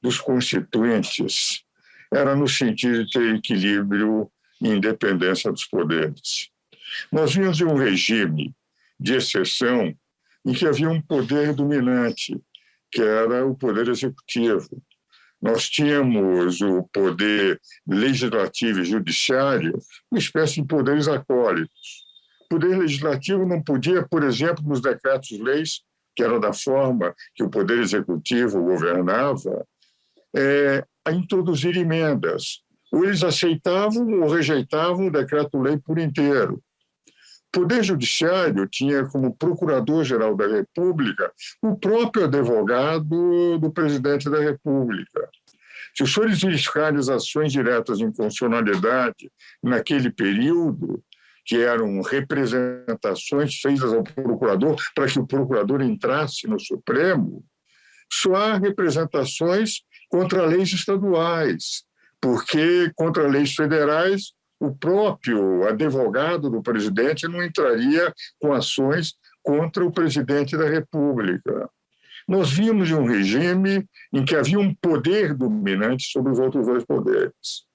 dos constituintes era no sentido de ter equilíbrio e independência dos poderes. Nós vínhamos de um regime de exceção em que havia um poder dominante, que era o poder executivo. Nós tínhamos o poder legislativo e judiciário, uma espécie de poderes acólitos. O poder legislativo não podia, por exemplo, nos decretos-leis, que era da forma que o poder executivo governava, a introduzir emendas. Ou eles aceitavam ou rejeitavam o decreto-lei por inteiro. O Poder Judiciário tinha como Procurador-Geral da República o próprio advogado do presidente da República. Se os senhores verificarem as ações diretas de inconstitucionalidade naquele período, que eram representações feitas ao procurador para que o procurador entrasse no Supremo, só há representações contra leis estaduais, porque contra leis federais o próprio advogado do presidente não entraria com ações contra o presidente da República. Nós vimos um regime em que havia um poder dominante sobre os outros dois poderes.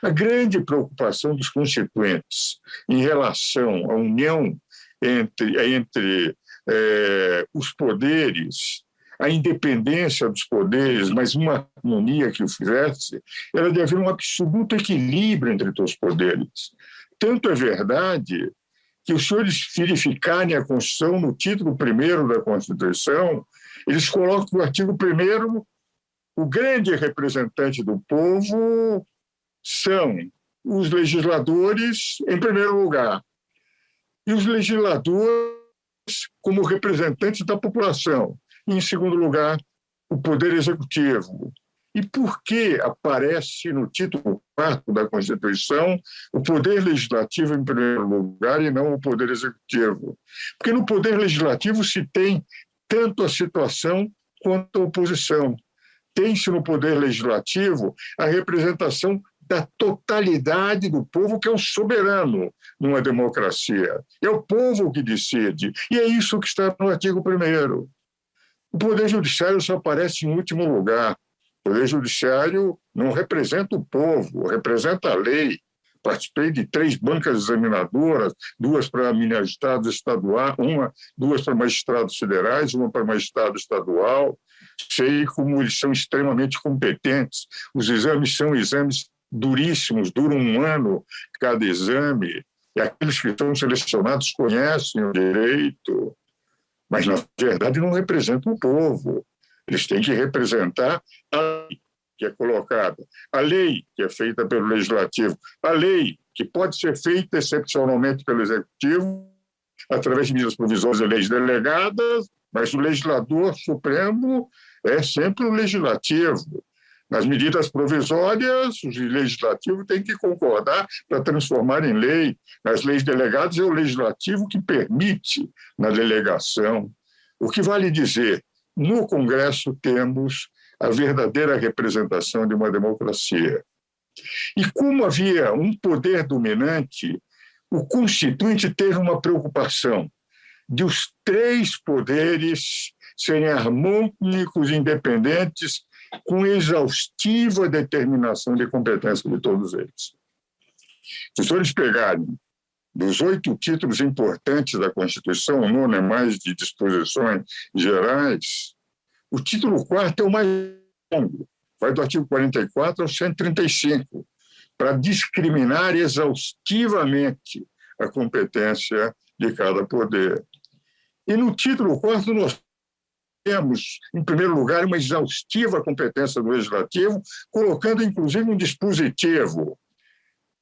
A grande preocupação dos constituintes em relação à união entre os poderes, a independência dos poderes, mas uma harmonia que o fizesse, era de haver um absoluto equilíbrio entre os poderes. Tanto é verdade que os senhores verificarem a Constituição no título 1º da Constituição, eles colocam no artigo 1º o grande representante do povo são os legisladores, em primeiro lugar, e os legisladores como representantes da população. E, em segundo lugar, o Poder Executivo. E por que aparece no título 4º da Constituição o Poder Legislativo em primeiro lugar e não o Poder Executivo? Porque no Poder Legislativo se tem tanto a situação quanto a oposição. Tem-se no Poder Legislativo a representação da totalidade do povo, que é o soberano numa democracia. É o povo que decide. E é isso que está no artigo 1º. O Poder Judiciário só aparece em último lugar. O Poder Judiciário não representa o povo, representa a lei. Participei de 3 bancas examinadoras, 2 para magistrados estaduais, 2 para magistrados federais, 1 para magistrado estadual. Sei como eles são extremamente competentes. Os exames são exames duríssimos, duram 1 ano cada exame, e aqueles que estão selecionados conhecem o direito, mas, na verdade, não representam o povo. Eles têm que representar a lei que é colocada, a lei que é feita pelo Legislativo, a lei que pode ser feita excepcionalmente pelo Executivo, através de medidas provisórias e leis delegadas, mas o legislador supremo é sempre o Legislativo. Nas medidas provisórias, o Legislativo tem que concordar para transformar em lei. Nas leis delegadas, é o Legislativo que permite na delegação. O que vale dizer, no Congresso temos a verdadeira representação de uma democracia. E como havia um poder dominante, o Constituinte teve uma preocupação de os 3 poderes serem harmônicos e independentes, com exaustiva determinação de competência de todos eles. Se os senhores pegarem dos 8 títulos importantes da Constituição, o 9º é mais de disposições gerais, o título 4º é o mais longo, vai do artigo 44 ao 135, para discriminar exaustivamente a competência de cada poder. E no título 4º nós temos, em primeiro lugar, uma exaustiva competência do Legislativo, colocando, inclusive, um dispositivo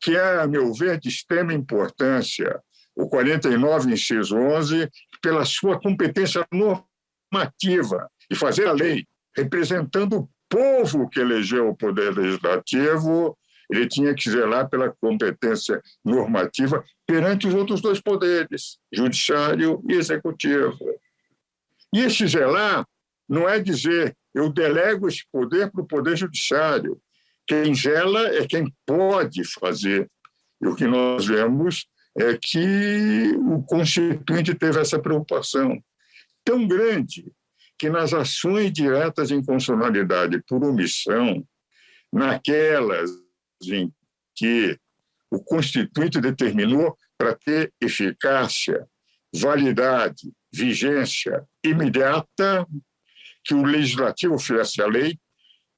que é, a meu ver, de extrema importância, o 49, inciso 11, pela sua competência normativa de fazer a lei, representando o povo que elegeu o Poder Legislativo, ele tinha que zelar pela competência normativa perante os outros 2 poderes, judiciário e executivo. E esse zelar não é dizer eu delego esse poder para o Poder Judiciário. Quem zela é quem pode fazer. E o que nós vemos é que o Constituinte teve essa preocupação tão grande que nas ações diretas de inconstitucionalidade por omissão, naquelas em que o Constituinte determinou para ter eficácia, validade, vigência imediata, que o Legislativo fizesse a lei,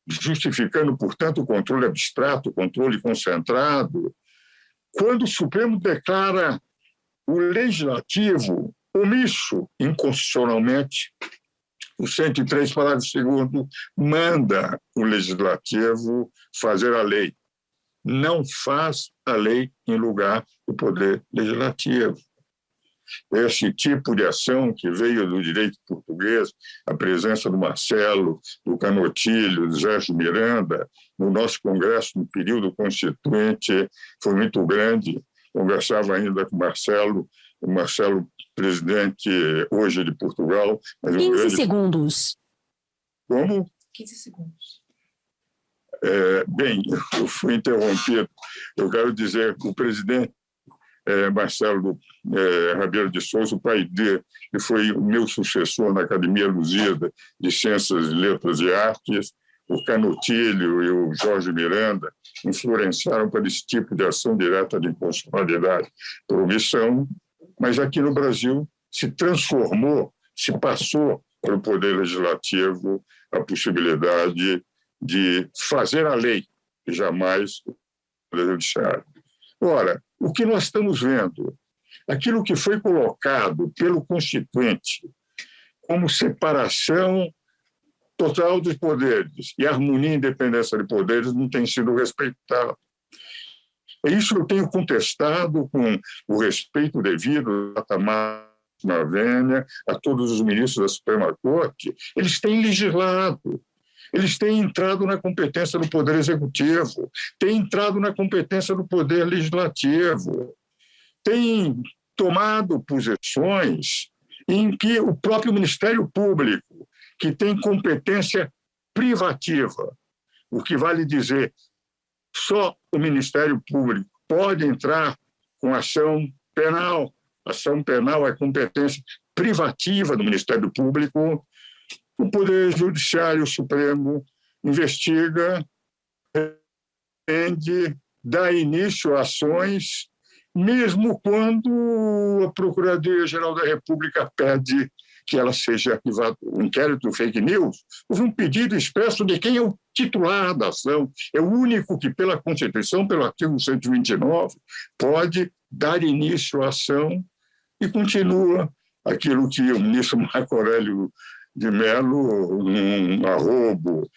justificando, portanto, o controle abstrato, o controle concentrado. Quando o Supremo declara o Legislativo omisso inconstitucionalmente, o 103, parágrafo 2º, manda o Legislativo fazer a lei. Não faz a lei em lugar do Poder Legislativo. Esse tipo de ação que veio do direito português, a presença do Marcelo, do Canotilho, do Sérgio Miranda, no nosso Congresso, no período constituinte, foi muito grande. Conversava ainda com o Marcelo, presidente hoje de Portugal. Mas 15 segundos. Como? 15 segundos. Bem, eu fui interrompido. Eu quero dizer que o presidente Marcelo Rebelo de Sousa, o pai dele, que foi o meu sucessor na Academia Lusíada de Ciências, Letras e Artes, o Canotilho e o Jorge Miranda influenciaram para esse tipo de ação direta de inconstitucionalidade por omissão, mas aqui no Brasil se transformou, se passou para o Poder Legislativo a possibilidade de fazer a lei, e jamais o Poder Judiciário. Ora, o que nós estamos vendo? Aquilo que foi colocado pelo Constituinte como separação total dos poderes e harmonia e independência de poderes não tem sido respeitado. Isso eu tenho contestado com o respeito devido a máxima vênia, a todos os ministros da Suprema Corte. Eles têm legislado. Eles têm entrado na competência do Poder Executivo, têm entrado na competência do Poder Legislativo, têm tomado posições em que o próprio Ministério Público, que tem competência privativa, o que vale dizer, só o Ministério Público pode entrar com ação penal. Ação penal é competência privativa do Ministério Público. O Poder Judiciário Supremo investiga, pretende, dá início a ações, mesmo quando a Procuradoria-Geral da República pede que ela seja arquivada. O inquérito fake news, houve um pedido expresso de quem é o titular da ação. É o único que, pela Constituição, pelo artigo 129, pode dar início à ação e continua aquilo que o ministro Marco Aurélio de Mello, num arrobo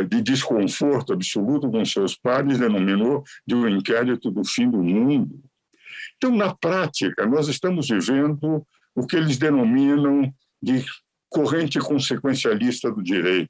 de desconforto absoluto com seus pares, denominou de um inquérito do fim do mundo. Então, na prática, nós estamos vivendo o que eles denominam de corrente consequencialista do direito,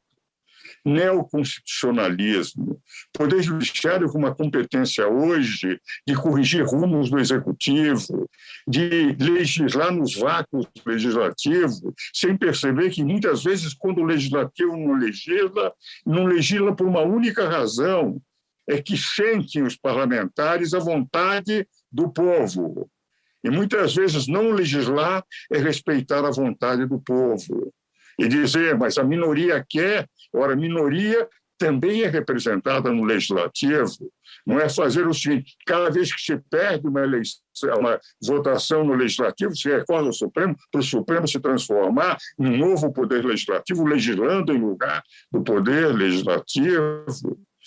neoconstitucionalismo, Poder Judiciário com uma competência hoje de corrigir rumos do Executivo, de legislar nos vácuos do Legislativo, sem perceber que muitas vezes quando o Legislativo não legisla por uma única razão, é que sentem os parlamentares a vontade do povo. E muitas vezes não legislar é respeitar a vontade do povo. E dizer, mas a minoria quer, ora, a minoria também é representada no Legislativo. Não é fazer o seguinte, cada vez que se perde uma votação no Legislativo, se recorre ao Supremo, para o Supremo se transformar em um novo Poder Legislativo, legislando em lugar do Poder Legislativo.